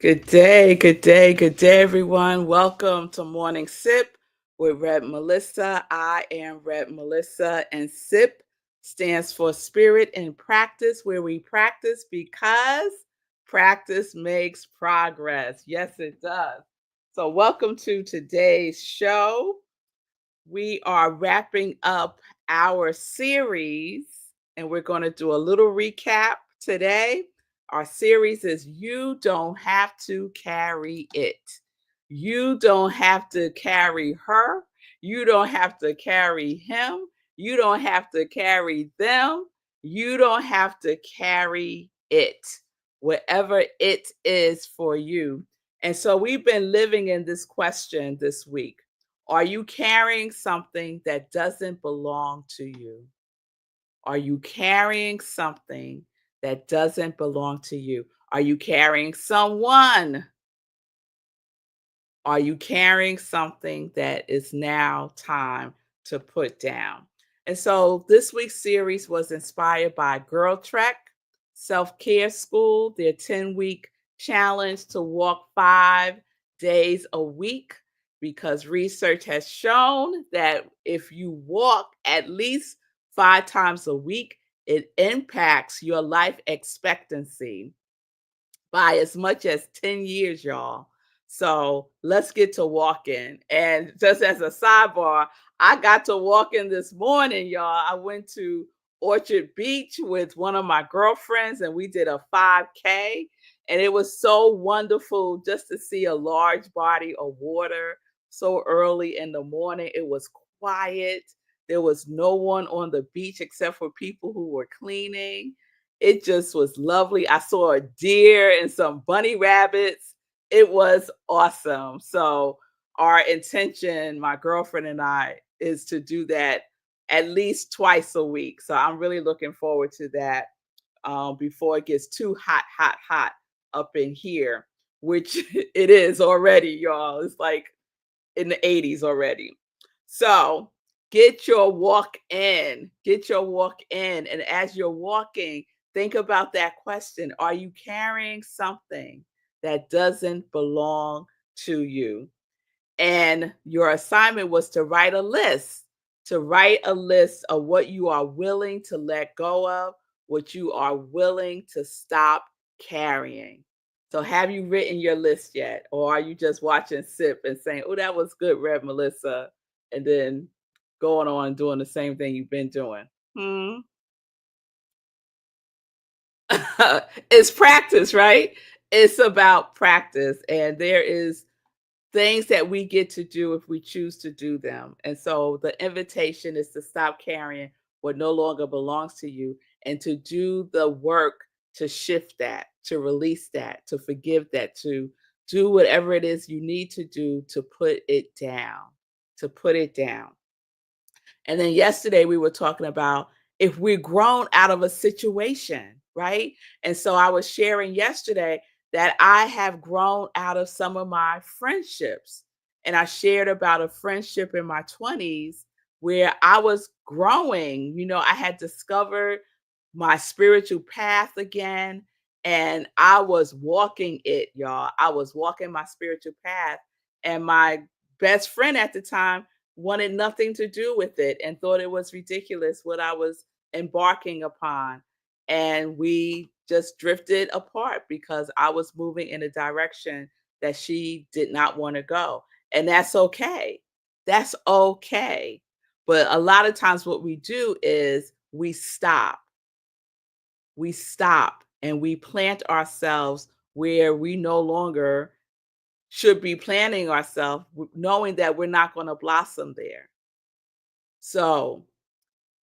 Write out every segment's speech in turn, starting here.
Good day, good day, good day, everyone. Welcome to Morning Sip with Red Melissa. I am Red Melissa, and SIP stands for Spirit in Practice, where we practice because practice makes progress. Yes, it does. So, welcome to today's show. We are wrapping up our series, and we're going to do a little recap today. Our series is You Don't Have to Carry It. You don't have to carry her. You don't have to carry him. You don't have to carry them. You don't have to carry it, whatever it is for you. And so we've been living in this question this week. Are you carrying something that doesn't belong to you? Are you carrying something that doesn't belong to you? Are you carrying someone? Are you carrying something that is now time to put down? And so this week's series was inspired by Girl Trek Self Care School, their 10-week challenge to walk 5 days a week, because research has shown that if you walk at least 5 times a week, it impacts your life expectancy by as much as 10 years, y'all. So let's get to walking. And just as a sidebar, I got to walking this morning, y'all. I went to Orchard Beach with one of my girlfriends and we did a 5K. And it was so wonderful just to see a large body of water so early in the morning. It was quiet. There was no one on the beach except for people who were cleaning. It just was lovely. I saw a deer and some bunny rabbits. It was awesome. So our intention, my girlfriend and I, is to do that at least twice a week. So I'm really looking forward to that before it gets too hot, hot, hot up in here, which it is already, y'all. It's like in the 80s already. So get your walk in, get your walk in. And as you're walking, think about that question. Are you carrying something that doesn't belong to you? And your assignment was to write a list of what you are willing to let go of, what you are willing to stop carrying. So have you written your list yet? Or are you just watching SIP and saying, oh, that was good, Red Melissa, and then going on doing the same thing you've been doing? Hmm. It's practice, right? It's about practice. And there is things that we get to do if we choose to do them. And so the invitation is to stop carrying what no longer belongs to you and to do the work to shift that, to release that, to forgive that, to do whatever it is you need to do to put it down, to put it down. And then yesterday we were talking about if we're grown out of a situation, right? And so I was sharing yesterday that I have grown out of some of my friendships. And I shared about a friendship in my 20s where I was growing. I had discovered my spiritual path again, and I was walking it, y'all. I was walking my spiritual path. And my best friend at the time wanted nothing to do with it and thought it was ridiculous what I was embarking upon. And we just drifted apart because I was moving in a direction that she did not want to go. And that's okay. That's okay. But a lot of times, what we do is we stop and we plant ourselves where we no longer should be planting ourselves, knowing that we're not going to blossom there. So,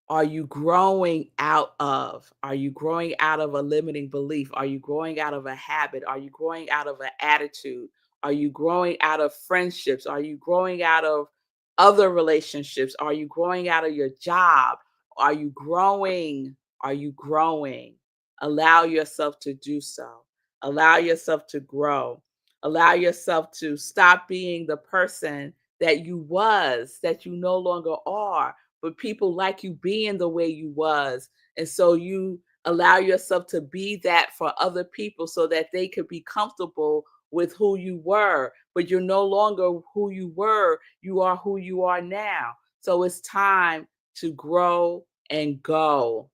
are you growing out of? Are you growing out of a limiting belief? Are you growing out of a habit? Are you growing out of an attitude? Are you growing out of friendships? Are you growing out of other relationships? Are you growing out of your job? Are you growing? Are you growing? Allow yourself to do so. Allow yourself to grow. Allow yourself to stop being the person that you was, that you no longer are, but people like you being the way you was. And so you allow yourself to be that for other people so that they could be comfortable with who you were, but you're no longer who you were. You are who you are now. So it's time to grow and go.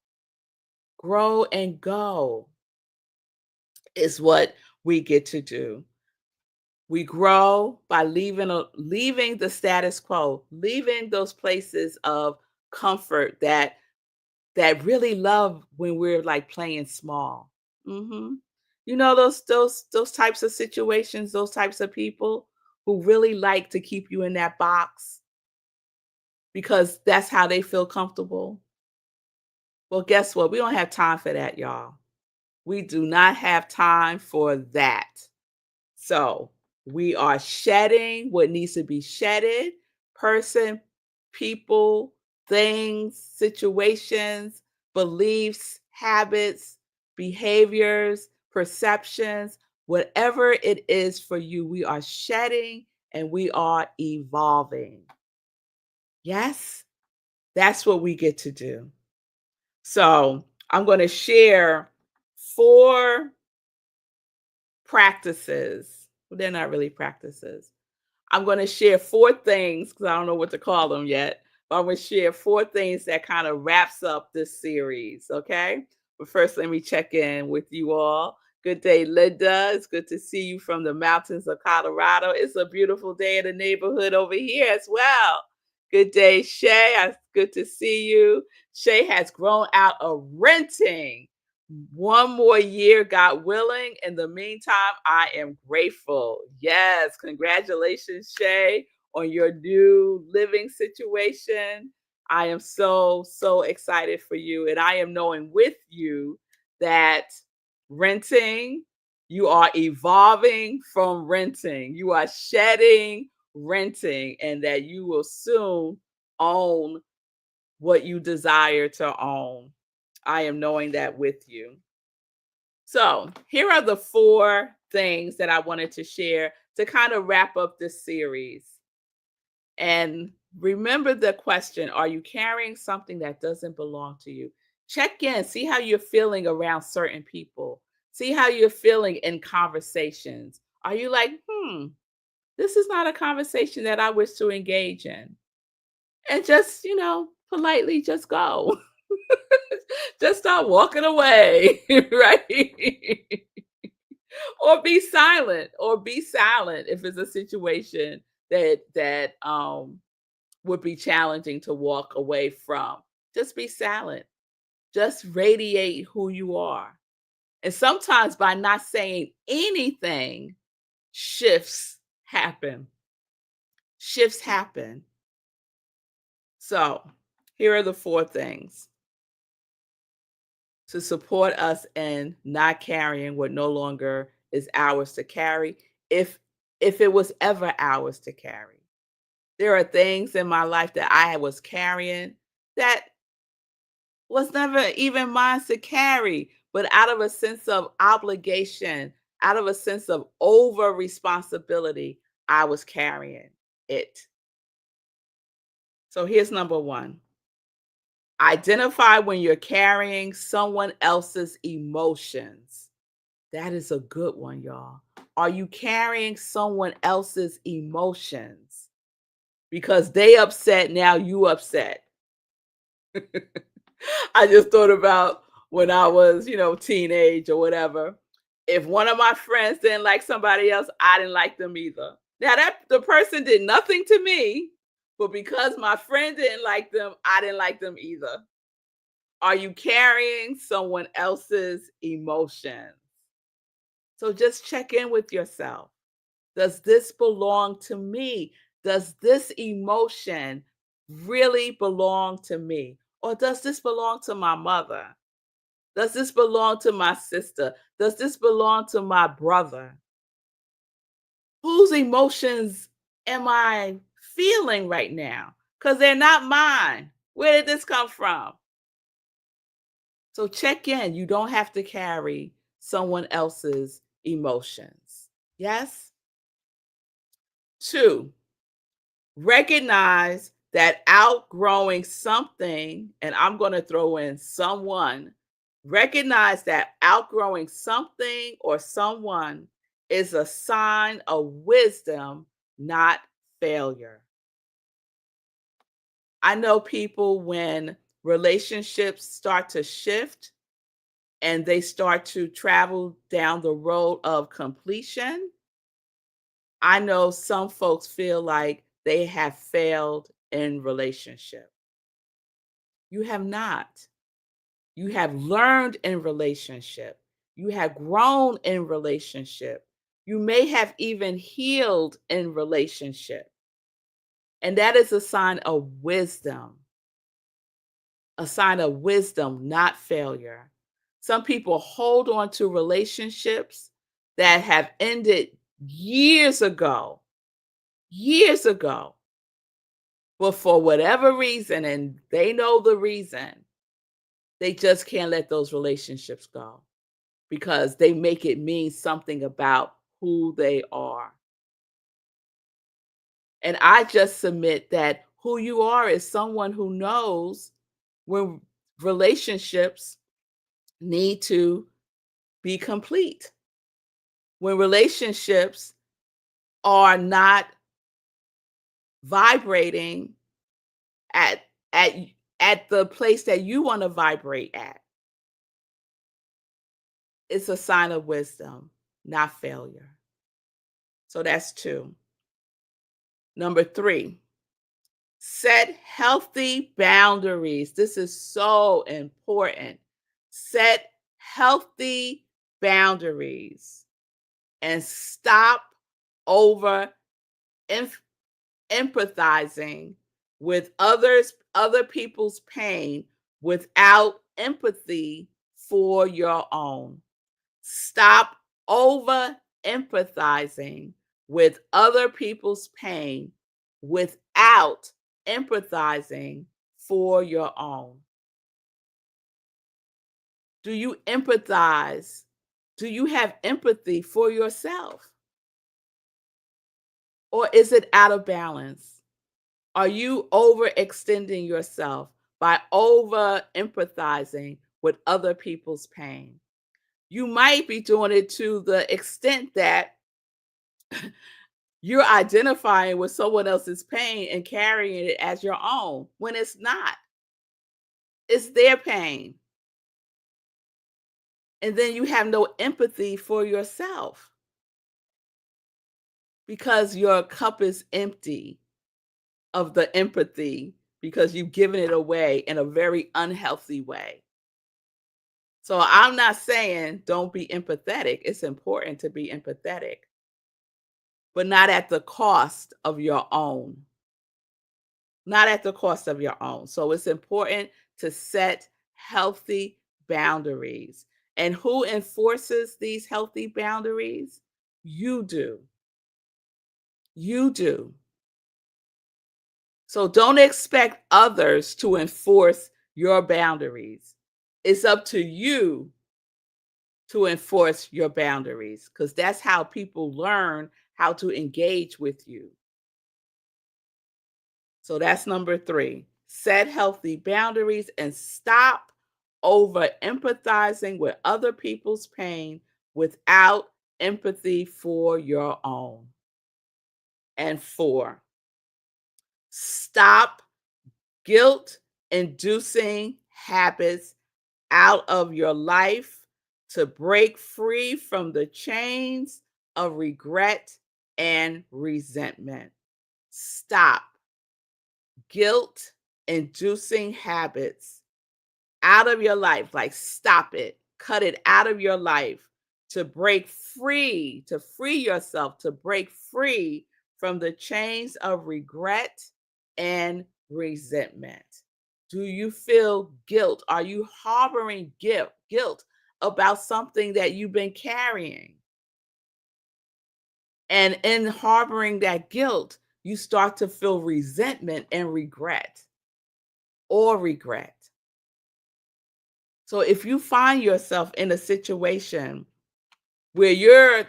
Grow and go is what we get to do. We grow by leaving the status quo, leaving those places of comfort that really love when we're like playing small. Mhm. You know those types of situations, those types of people who really like to keep you in that box because that's how they feel comfortable. Well, guess what? We don't have time for that, y'all. We do not have time for that. So we are shedding what needs to be shedded: person, people, things, situations, beliefs, habits, behaviors, perceptions, whatever it is for you, we are shedding and we are evolving. Yes, that's what we get to do. So I'm going to share 4 practices. Well, they're not really practices. I'm going to share 4 things because I don't know what to call them yet. But I'm going to share 4 things that kind of wraps up this series. Okay. But first, let me check in with you all. Good day, Linda. It's good to see you from the mountains of Colorado. It's a beautiful day in the neighborhood over here as well. Good day, Shay. It's good to see you. Shay has grown out of renting. 1 more year, God willing. In the meantime, I am grateful. Yes, congratulations, Shay, on your new living situation. I am so excited for you. And I am knowing with you that renting, you are evolving from renting, you are shedding renting, and that you will soon own what you desire to own. I am knowing that with you. So, here are the 4 things that I wanted to share to kind of wrap up this series. And remember the question: are you carrying something that doesn't belong to you? Check in, see how you're feeling around certain people, see how you're feeling in conversations. Are you like, this is not a conversation that I wish to engage in? And just, politely just go. Just start walking away, right? Or be silent if it's a situation that would be challenging to walk away from. Just be silent. Just radiate who you are. And sometimes by not saying anything, shifts happen. Shifts happen. So, here are the 4 things to support us in not carrying what no longer is ours to carry, if it was ever ours to carry. There are things in my life that I was carrying that was never even mine to carry, but out of a sense of obligation, out of a sense of over responsibility, I was carrying it. So here's number 1. Identify when you're carrying someone else's emotions. That is a good one, y'all. Are you carrying someone else's emotions? Because they upset, now you upset. I just thought about when I was, teenage or whatever. If one of my friends didn't like somebody else, I didn't like them either. Now that the person did nothing to me, but because my friend didn't like them, I didn't like them either. Are you carrying someone else's emotions? So just check in with yourself. Does this belong to me? Does this emotion really belong to me? Or does this belong to my mother? Does this belong to my sister? Does this belong to my brother? Whose emotions am I feeling right now? Because they're not mine. Where did this come from? So check in. You don't have to carry someone else's emotions. Yes? 2, recognize that outgrowing something, and I'm going to throw in someone, recognize that outgrowing something or someone is a sign of wisdom, not failure. I know people when relationships start to shift and they start to travel down the road of completion, I know some folks feel like they have failed in relationship. You have not. You have learned in relationship. You have grown in relationship. You may have even healed in relationship. And that is a sign of wisdom, not failure. Some people hold on to relationships that have ended years ago, but for whatever reason, and they know the reason, they just can't let those relationships go because they make it mean something about who they are. And I just submit that who you are is someone who knows when relationships need to be complete, when relationships are not vibrating at at at the place that you want to vibrate at. It's a sign of wisdom, not failure. So that's 2. Number 3, set healthy boundaries. This is so important. Set healthy boundaries and stop over empathizing with other people's pain without empathy for your own. Stop over empathizing with other people's pain without empathizing for your own. Do you empathize? Do you have empathy for yourself? Or is it out of balance? Are you overextending yourself by over empathizing with other people's pain? You might be doing it to the extent that you're identifying with someone else's pain and carrying it as your own when it's not. It's their pain. And then you have no empathy for yourself because your cup is empty of the empathy because you've given it away in a very unhealthy way. So I'm not saying don't be empathetic. It's important to be empathetic, but not at the cost of your own. Not at the cost of your own. So it's important to set healthy boundaries. And who enforces these healthy boundaries? You do. You do. So don't expect others to enforce your boundaries. It's up to you to enforce your boundaries because that's how people learn how to engage with you. So that's number 3. Set healthy boundaries and stop over empathizing with other people's pain without empathy for your own. And 4, stop guilt inducing habits out of your life to break free from the chains of regret and resentment. Stop guilt inducing habits out of your life. Like, stop it, cut it out of your life to break free, to free yourself, to break free from the chains of regret and resentment. Do you feel guilt? Are you harboring guilt about something that you've been carrying? And in harboring that guilt, you start to feel resentment and regret. So if you find yourself in a situation where you're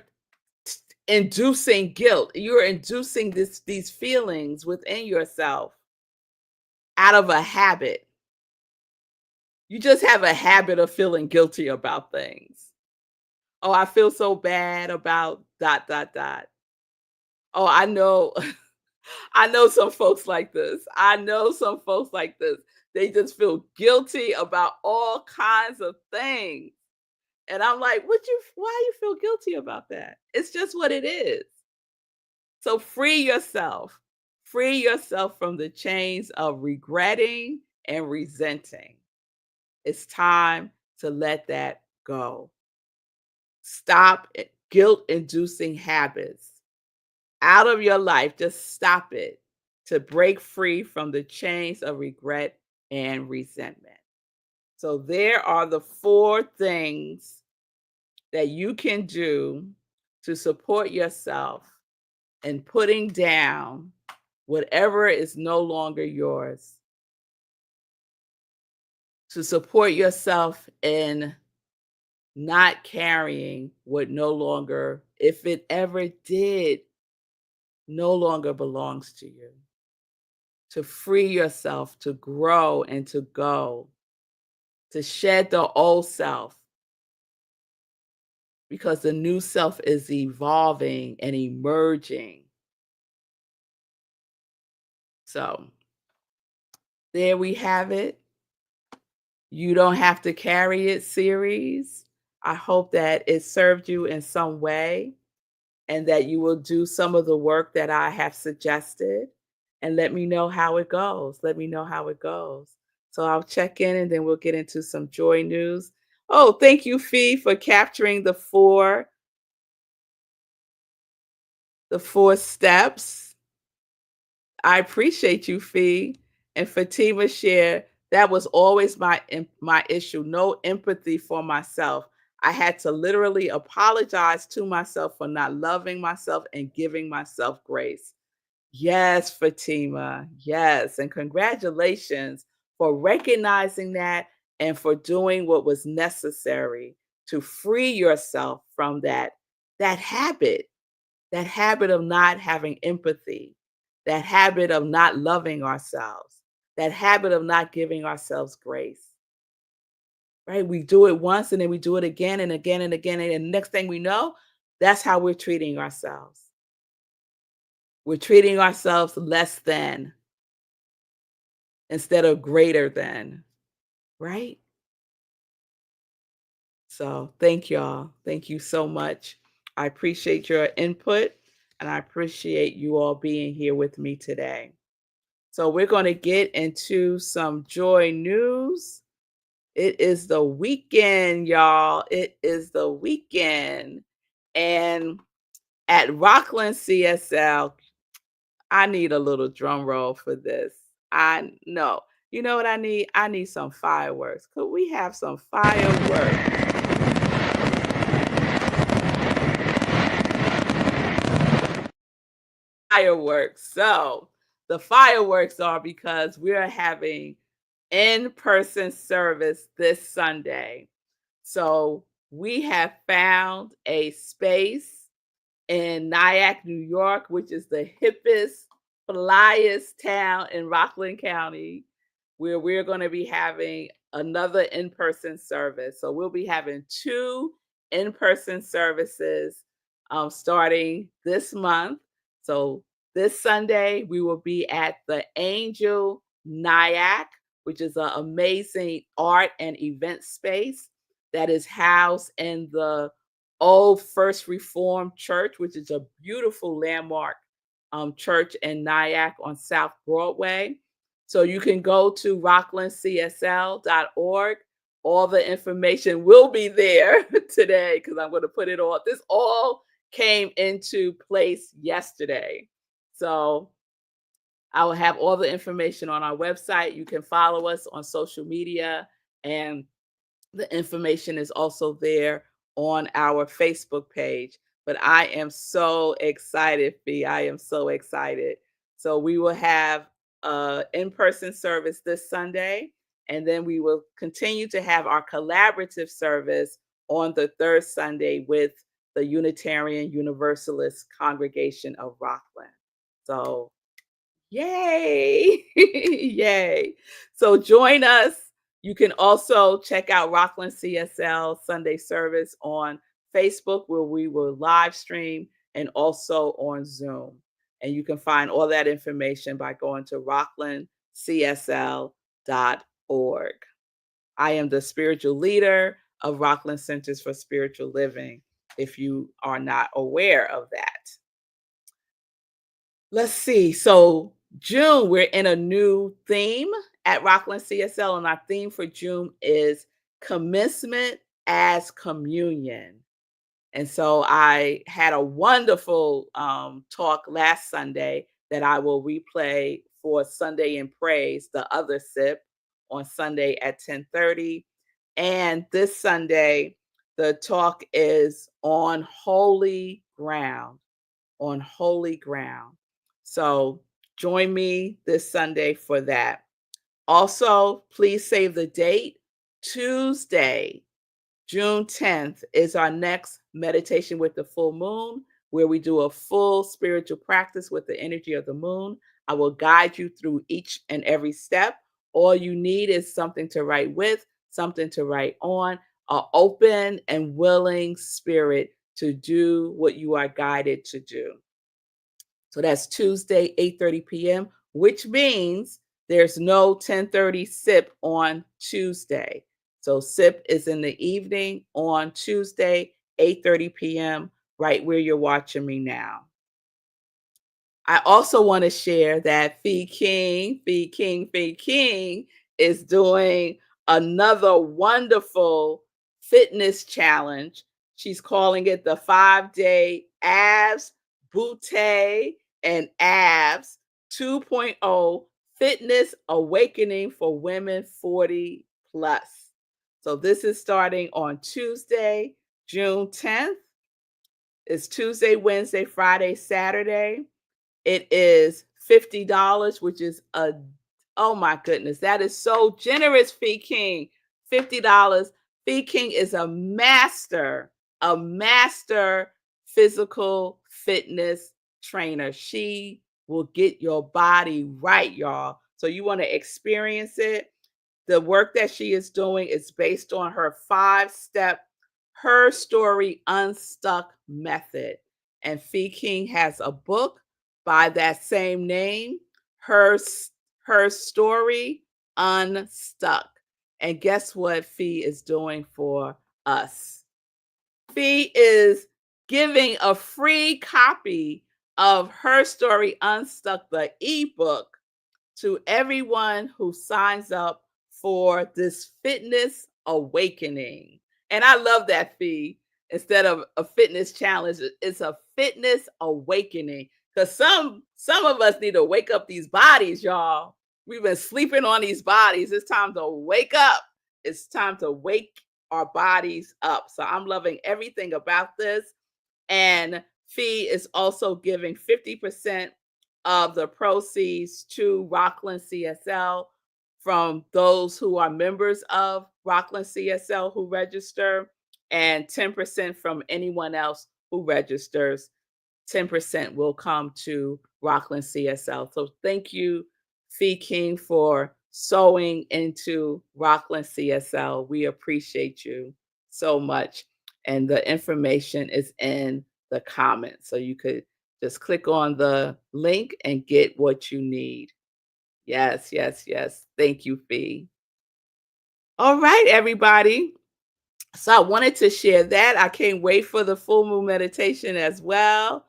inducing guilt, you're inducing these feelings within yourself out of a habit. You just have a habit of feeling guilty about things. Oh, I feel so bad about dot, dot, dot. Oh, I know. I know some folks like this. I know some folks like this. They just feel guilty about all kinds of things. And I'm like, why you feel guilty about that? It's just what it is. So free yourself. Free yourself from the chains of regretting and resenting. It's time to let that go. Stop guilt inducing habits out of your life. Just stop it to break free from the chains of regret and resentment. So, there are the four things that you can do to support yourself in putting down whatever is no longer yours, to support yourself in not carrying what no longer, if it ever did, no longer belongs to you, to free yourself, to grow and to go, to shed the old self because the new self is evolving and emerging. So, there we have it. You don't have to carry it series. I hope that it served you in some way and that you will do some of the work that I have suggested and let me know how it goes. Let me know how it goes. So I'll check in and then we'll get into some joy news. Oh, thank you, Fee, for capturing the four steps. I appreciate you, Fee. And Fatima share, that was always my issue, no empathy for myself. I had to literally apologize to myself for not loving myself and giving myself grace. Yes, Fatima. Yes. And congratulations for recognizing that and for doing what was necessary to free yourself from that habit, that habit of not having empathy, that habit of not loving ourselves, that habit of not giving ourselves grace. Right? We do it once and then we do it again and again and again. And the next thing we know, that's how we're treating ourselves. We're treating ourselves less than instead of greater than, right? So thank y'all. Thank you so much. I appreciate your input and I appreciate you all being here with me today. So we're going to get into some joy news. It is the weekend, y'all. It is the weekend. And at Rockland CSL, I need a little drum roll for this. I know. You know what I need? I need some fireworks. Could we have some fireworks? Fireworks. So the fireworks are because we're having in-person service this Sunday. So we have found a space in Nyack, New York, which is the hippest, flyest town in Rockland County, where we're going to be having another in-person service. So we'll be having two in-person services starting this month. So this Sunday, we will be at the Angel Nyack, which is an amazing art and event space that is housed in the old First Reformed Church, which is a beautiful landmark church in Nyack on South Broadway. So you can go to rocklandcsl.org. All the information will be there today because I'm going to put it all. This all came into place yesterday. So I will have all the information on our website. You can follow us on social media, and the information is also there on our Facebook page. But I am so excited, Fee. I am so excited. So we will have a in-person service this Sunday, and then we will continue to have our collaborative service on the third Sunday with the Unitarian Universalist Congregation of Rockland. So yay! Yay. So join us. You can also check out Rockland CSL Sunday service on Facebook, where we will live stream, and also on Zoom. And you can find all that information by going to rocklandcsl.org. I am the spiritual leader of Rockland Centers for Spiritual Living, if you are not aware of that. Let's see. So, June, we're in a new theme at Rockland CSL, and our theme for June is commencement as communion. And so I had a wonderful talk last Sunday that I will replay for Sunday in Praise, the other sip, on Sunday at 10:30. And this Sunday, the talk is on holy ground, on holy ground. So join me this Sunday for that. Also, please save the date. Tuesday, June 10th is our next meditation with the full moon, where we do a full spiritual practice with the energy of the moon. I will guide you through each and every step. All you need is something to write with, something to write on, an open and willing spirit to do what you are guided to do. So that's Tuesday, 8:30 p.m., which means there's no 10:30 sip on Tuesday. So sip is in the evening on Tuesday, 8:30 p.m., right where you're watching me now. I also want to share that Fee King is doing another wonderful fitness challenge. She's calling it the 5-day abs, booty, and abs 2.0 fitness awakening for women 40 plus. So this is starting on Tuesday, June 10th. It's Tuesday, Wednesday, Friday, Saturday. It is $50, which is oh my goodness, that is so generous, Fee King. $50. Fee King is a master physical fitness trainer. She will get your body right, y'all. So you want to experience it. The work that she is doing is based on her 5-step Her Story Unstuck method. And Fee King has a book by that same name, Her Story Unstuck. And guess what Fee is doing for us? Fee is giving a free copy of Her Story Unstuck, the ebook, to everyone who signs up for this fitness awakening. And I love that, Fee. Instead of a fitness challenge, it's a fitness awakening. Because some of us need to wake up these bodies, y'all. We've been sleeping on these bodies. It's time to wake up. It's time to wake our bodies up. So I'm loving everything about this. And Fee is also giving 50% of the proceeds to Rockland CSL from those who are members of Rockland CSL who register, and 10% from anyone else who registers. 10% will come to Rockland CSL. So thank you, Fee King, for sewing into Rockland CSL. We appreciate you so much. And the information is in the comments. So you could just click on the link and get what you need. Yes, yes, yes. Thank you, Fee. All right, everybody. So I wanted to share that. I can't wait for the full moon meditation as well.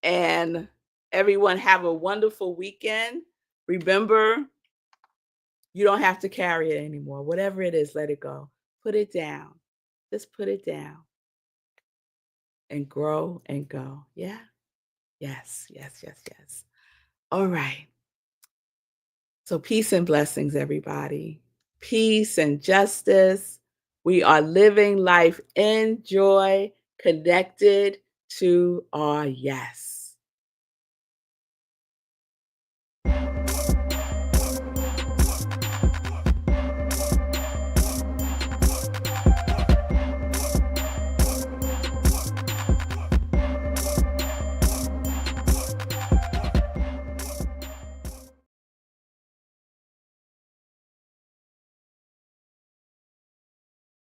And everyone have a wonderful weekend. Remember, you don't have to carry it anymore. Whatever it is, let it go. Put it down. Just put it down and grow and go. Yeah. Yes, yes, yes, yes. All right. So peace and blessings, everybody. Peace and justice. We are living life in joy, connected to our yes.